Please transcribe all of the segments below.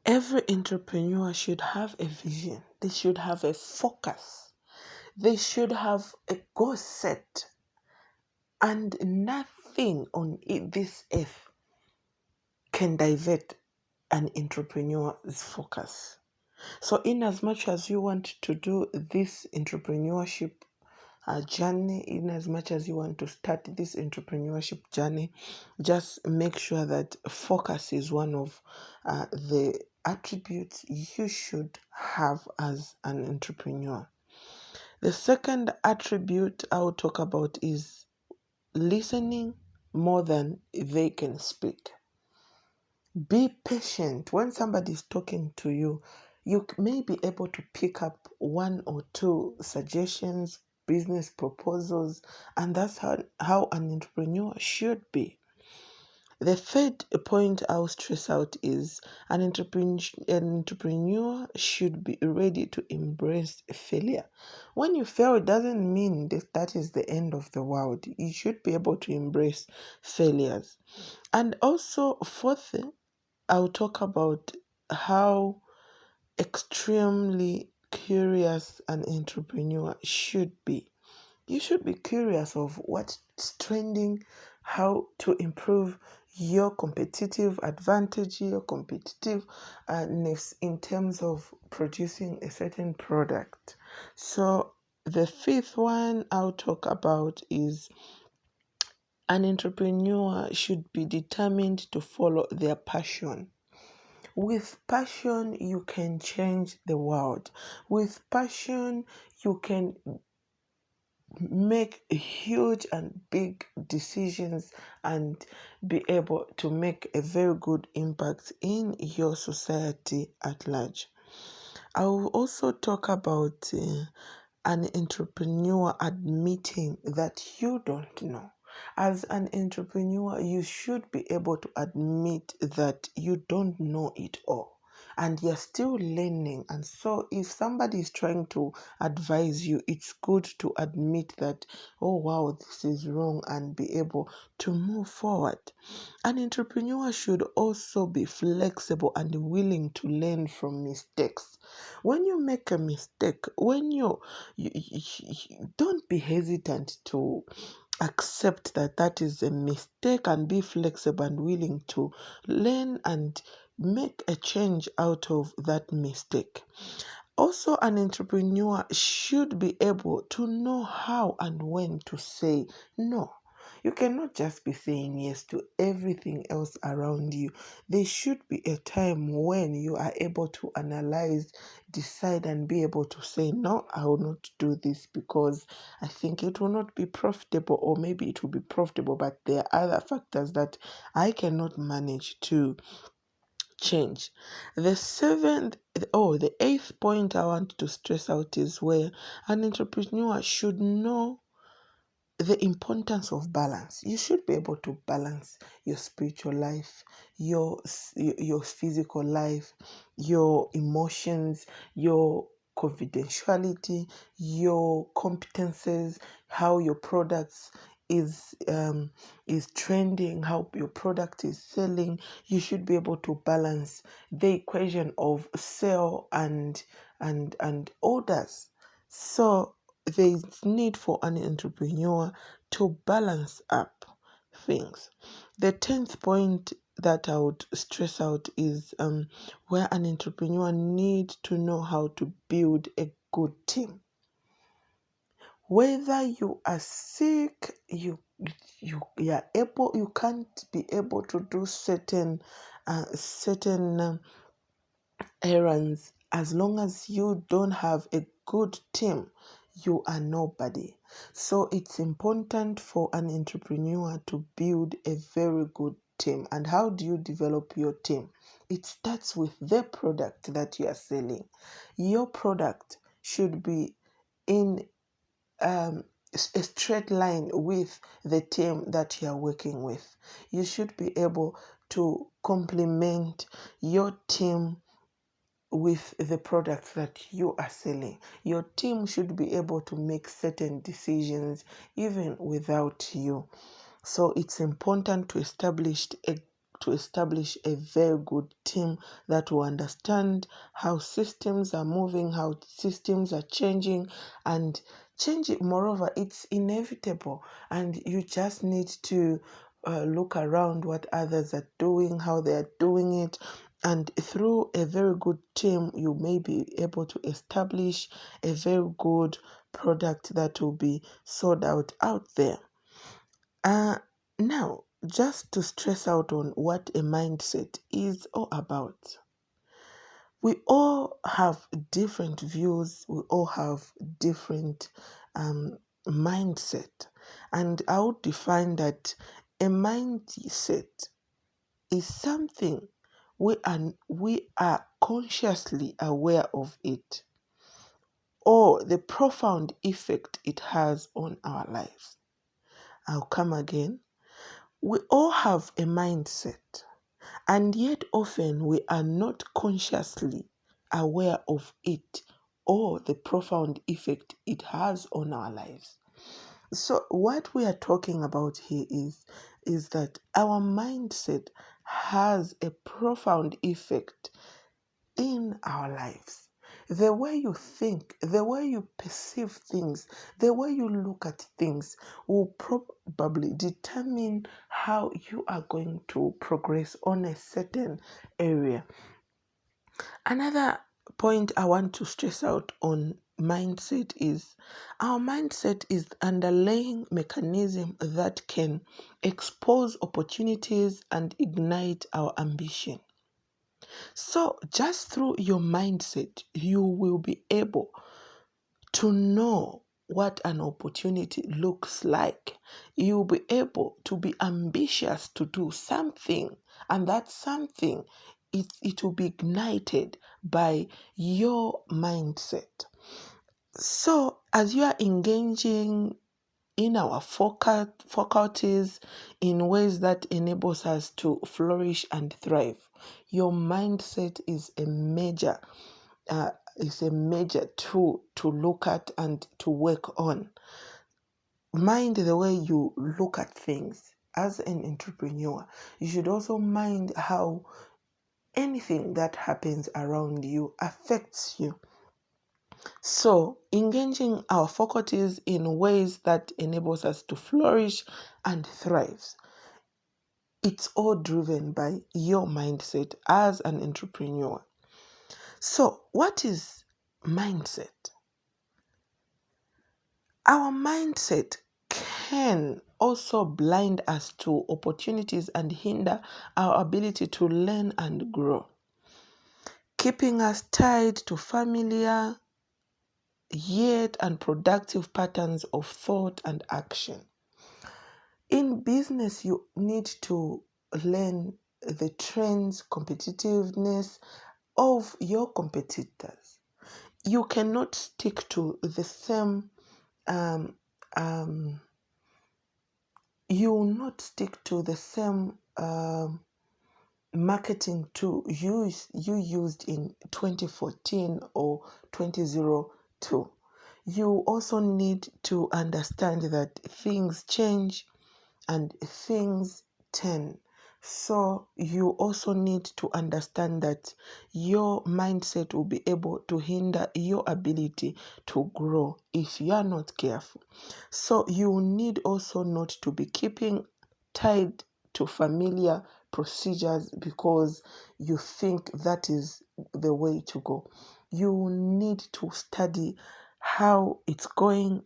Every entrepreneur should have a vision. They should have a focus. They should have a goal set. And nothing on this earth can divert an entrepreneur's focus. So in as much as you want to do this entrepreneurship journey, in as much as you want to start this entrepreneurship journey, just make sure that focus is one of the attributes you should have as an entrepreneur. The second attribute I'll talk about is listening more than they can speak. Be patient. When somebody is talking to you, you may be able to pick up one or two suggestions, business proposals, and that's how an entrepreneur should be. The third point I'll stress out is an entrepreneur should be ready to embrace failure. When you fail, it doesn't mean that is the end of the world. You should be able to embrace failures. And also, fourth, I'll talk about how extremely curious an entrepreneur should be. You should be curious of what's trending, how to improve your competitive advantage, your competitiveness in terms of producing a certain product. So the fifth one I'll talk about is an entrepreneur should be determined to follow their passion. With passion, you can change the world. With passion, you can make huge and big decisions and be able to make a very good impact in your society at large. I will also talk about an entrepreneur admitting that you don't know. As an entrepreneur, you should be able to admit that you don't know it all and you're still learning. And so if somebody is trying to advise you, it's good to admit that, oh wow, this is wrong, and be able to move forward. An entrepreneur should also be flexible and willing to learn from mistakes. When you make a mistake, when you don't be hesitant to accept that is a mistake, and be flexible and willing to learn and make a change out of that mistake. Also, an entrepreneur should be able to know how and when to say no. You cannot just be saying yes to everything else around you. There should be a time when you are able to analyze, decide, and be able to say, no, I will not do this because I think it will not be profitable, or maybe it will be profitable, but there are other factors that I cannot manage to change. The eighth point I want to stress out is where an entrepreneur should know the importance of balance. You should be able to balance your spiritual life, your physical life, your emotions, your confidentiality, your competences, how your products is trending, how your product is selling. You should be able to balance the equation of sale and orders. So there is need for an entrepreneur to balance up things. The 10th point that I would stress out is where an entrepreneur needs to know how to build a good team. Whether you are sick, you can't be able to do certain errands. As long as you don't have a good team, you are nobody. So it's important for an entrepreneur to build a very good team. And how do you develop your team? It starts with the product that you are selling. Your product should be in a straight line with the team that you are working with. You should be able to complement your team with the products that you are selling. Your team should be able to make certain decisions even without you. So it's important to to establish a very good team that will understand how systems are moving, how systems are changing, and change it. Moreover, it's inevitable, and you just need to look around what others are doing, how they are doing it. And through a very good team, you may be able to establish a very good product that will be sold out there. Now, just to stress out on what a mindset is all about. We all have different views, we all have different mindset. And I would define that a mindset is something we are consciously aware of it, or the profound effect it has on our lives. I'll come again. We all have a mindset, and yet often we are not consciously aware of it or the profound effect it has on our lives. So what we are talking about here is that our mindset has a profound effect in our lives. The way you think, the way you perceive things, the way you look at things will probably determine how you are going to progress on a certain area. Another point I want to stress out on mindset is our mindset is the underlying mechanism that can expose opportunities and ignite our ambition. So, just through your mindset, you will be able to know what an opportunity looks like. You'll be able to be ambitious to do something, and that something, it will be ignited by your mindset. So, as you are engaging in our faculties in ways that enables us to flourish and thrive, your mindset is a major tool to look at and to work on. Mind the way you look at things. As an entrepreneur, you should also mind how anything that happens around you affects you. So, engaging our faculties in ways that enables us to flourish and thrive, it's all driven by your mindset as an entrepreneur. So, what is mindset? Our mindset can also blind us to opportunities and hinder our ability to learn and grow, keeping us tied to familiar yet unproductive patterns of thought and action. In business, you need to learn the trends, competitiveness of your competitors. You cannot stick to the same you will not stick to the same marketing tool you used in 2014 or 2002. You also need to understand that things change and things turn. So you also need to understand that your mindset will be able to hinder your ability to grow if you are not careful. So you need also not to be keeping tied to familiar procedures because you think that is the way to go. You need to study how it's going,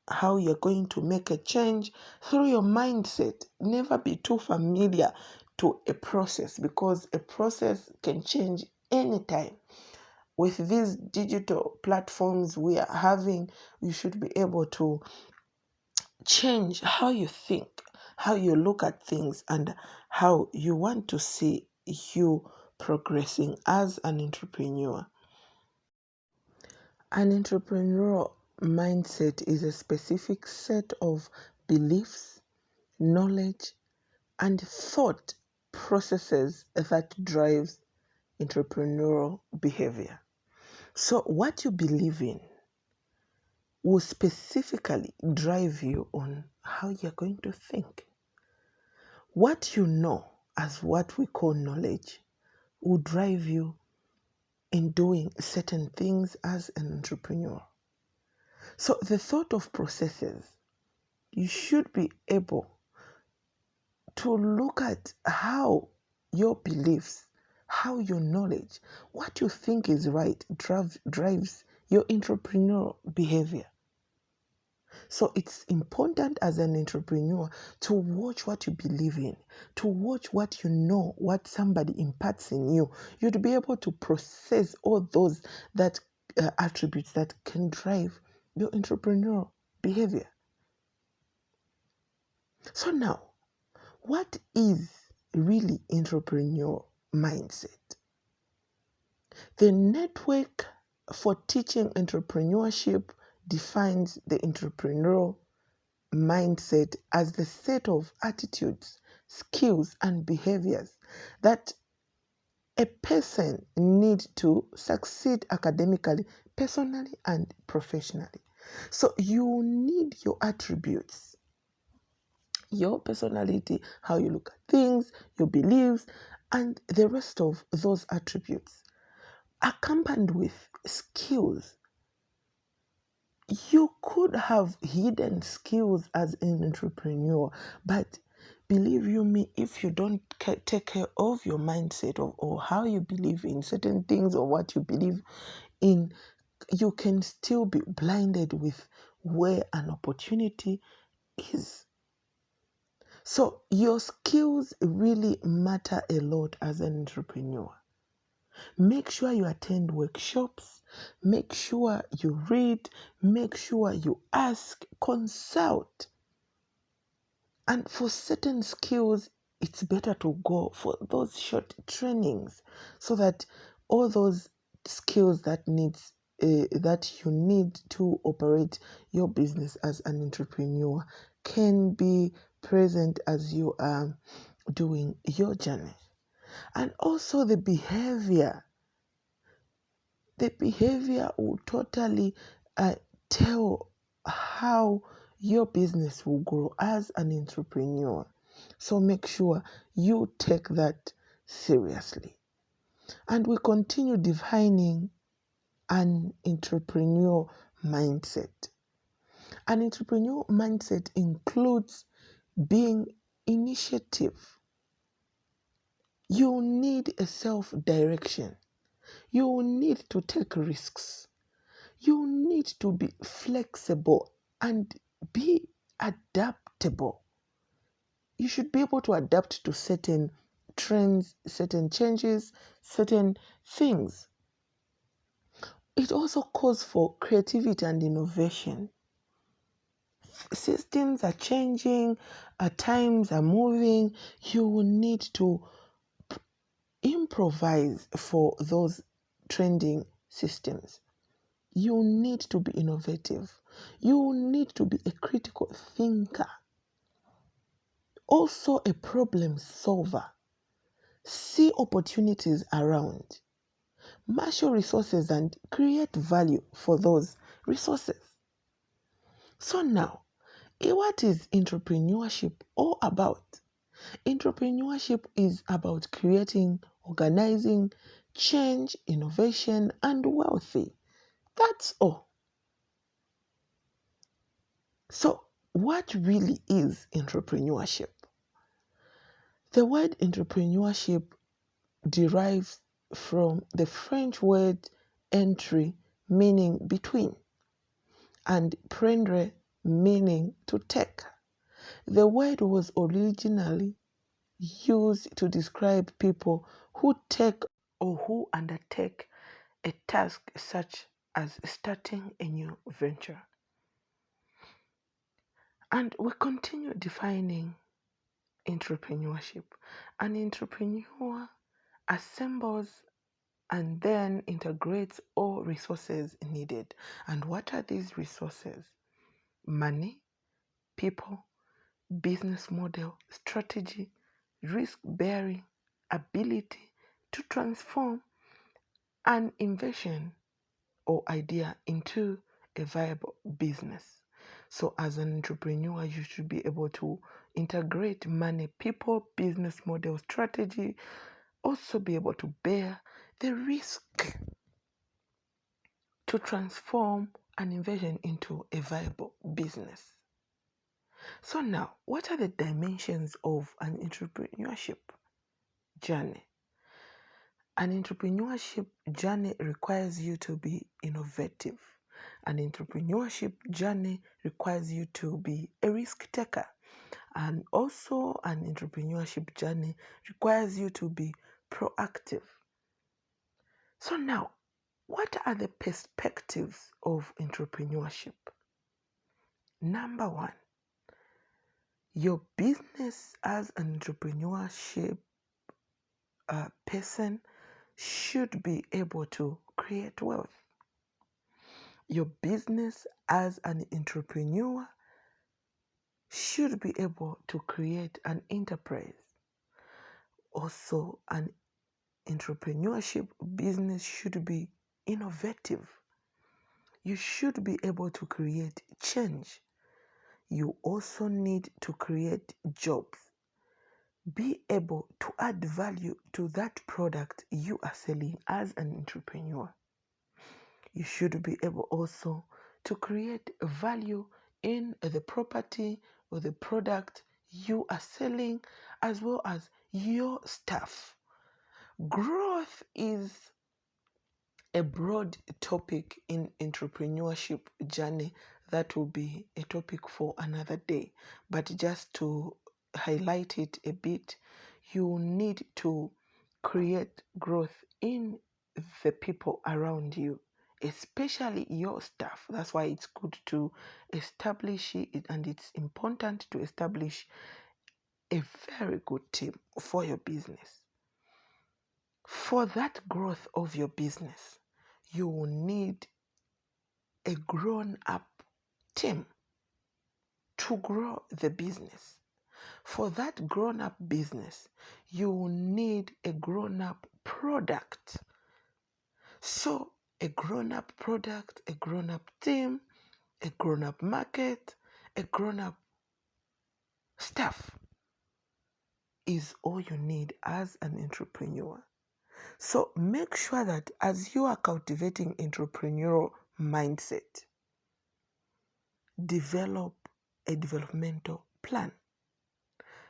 how you're going to make a change through your mindset. Never be too familiar to a process because a process can change anytime. With these digital platforms we are having, you should be able to change how you think, how you look at things, and how you want to see you progressing as an entrepreneur. An entrepreneurial mindset is a specific set of beliefs, knowledge, and thought processes that drives entrepreneurial behavior. So what you believe in will specifically drive you on how you're going to think. What you know as what we call knowledge will drive you in doing certain things as an entrepreneur. So the thought of processes, you should be able to look at how your beliefs, how your knowledge, what you think is right drives your entrepreneurial behavior. So it's important as an entrepreneur to watch what you believe in, to watch what you know, what somebody imparts in you. You'd be able to process all those that attributes that can drive your entrepreneurial behavior. So now, what is really entrepreneurial mindset? The network for teaching entrepreneurship defines the entrepreneurial mindset as the set of attitudes, skills, and behaviors that a person needs to succeed academically, personally, and professionally. So you need your attributes, your personality, how you look at things, your beliefs, and the rest of those attributes, accompanied with skills. You could have hidden skills as an entrepreneur, but believe you me, if you don't take care of your mindset or how you believe in certain things or what you believe in, you can still be blinded with where an opportunity is. So your skills really matter a lot as an entrepreneur. Make sure you attend workshops, make sure you read, make sure you ask, consult. And for certain skills, it's better to go for those short trainings so that all those skills that you need to operate your business as an entrepreneur can be present as you are doing your journey. And also the behavior will totally tell how your business will grow as an entrepreneur. So make sure you take that seriously. And we continue defining an entrepreneurial mindset. An entrepreneurial mindset includes being initiative. You need a self-direction. You need to take risks. You need to be flexible and be adaptable. You should be able to adapt to certain trends, certain changes, certain things. It also calls for creativity and innovation. Systems are changing, times are moving. You will need to improvise for those trending systems. You need to be innovative. You need to be a critical thinker. Also a problem solver. See opportunities around. Marshal resources and create value for those resources. So now, what is entrepreneurship all about? Entrepreneurship is about creating, organizing, change, innovation, and wealthy. That's all. So, what really is entrepreneurship? The word entrepreneurship derives from the French word entre, meaning between, and prendre, meaning to take. The word was originally used to describe people who take or who undertake a task such as starting a new venture. And we continue defining entrepreneurship. An entrepreneur assembles and then integrates all resources needed. And what are these resources? Money, people, business model, strategy, risk bearing, ability to transform an invention or idea into a viable business. So as an entrepreneur, you should be able to integrate money, people, business model, strategy, also be able to bear the risk to transform an invention into a viable business. So now, what are the dimensions of an entrepreneurship journey? An entrepreneurship journey requires you to be innovative. An entrepreneurship journey requires you to be a risk taker. And also an entrepreneurship journey requires you to be proactive. So now, what are the perspectives of entrepreneurship? Number one, your business as an entrepreneurship person should be able to create wealth. Your business as an entrepreneur should be able to create an enterprise. Also, an entrepreneurship business should be innovative. You should be able to create change. You also need to create jobs. Be able to add value to that product you are selling as an entrepreneur. You should be able also to create value in the property or the product you are selling, as well as your staff. Growth is a broad topic in entrepreneurship journey that will be a topic for another day. But just to highlight it a bit, you need to create growth in the people around you, especially your staff. That's why it's good to establish it, and it's important to establish a very good team for your business. For that growth of your business, you will need a grown-up team to grow the business. For that grown-up business, you will need a grown-up product. So a grown-up product, a grown-up team, a grown-up market, a grown-up staff is all you need as an entrepreneur. So make sure that as you are cultivating entrepreneurial mindset, develop a developmental plan.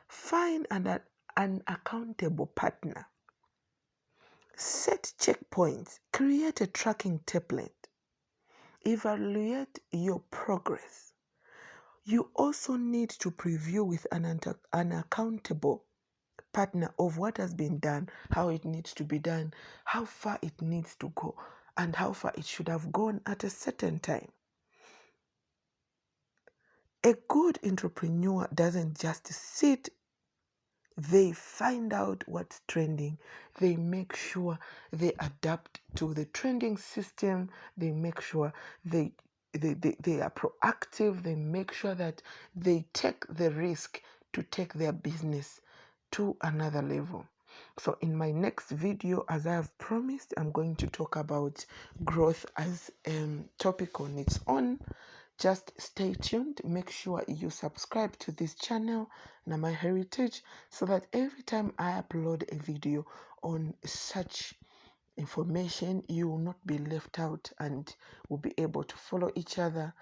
Find an accountable partner. Set checkpoints. Create a tracking template. Evaluate your progress. You also need to preview with an accountable partner of what has been done, how it needs to be done, how far it needs to go, and how far it should have gone at a certain time. A good entrepreneur doesn't just sit. They find out what's trending. They make sure they adapt to the trending system. They make sure they are proactive. They make sure that they take the risk to take their business to another level. So in my next video, as I have promised, I'm going to talk about growth as a topic on its own. Just stay tuned. Make sure you subscribe to this channel, Nama Heritage, so that every time I upload a video on such information, you will not be left out and will be able to follow each other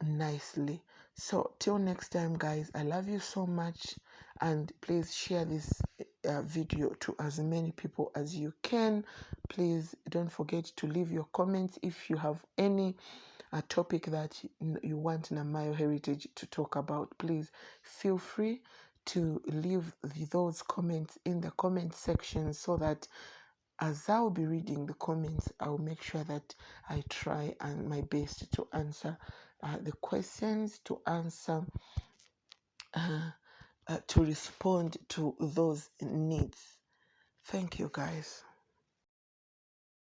nicely. So till next time, guys, I love you so much, and please share this video to as many people as you can. Please don't forget to leave your comments if you have any a topic that you want Namayo Heritage to talk about. Please feel free to leave those comments in the comment section, so that as I'll be reading the comments, I'll make sure that I try and my best to answer the questions, to answer to respond to those needs. Thank you, guys.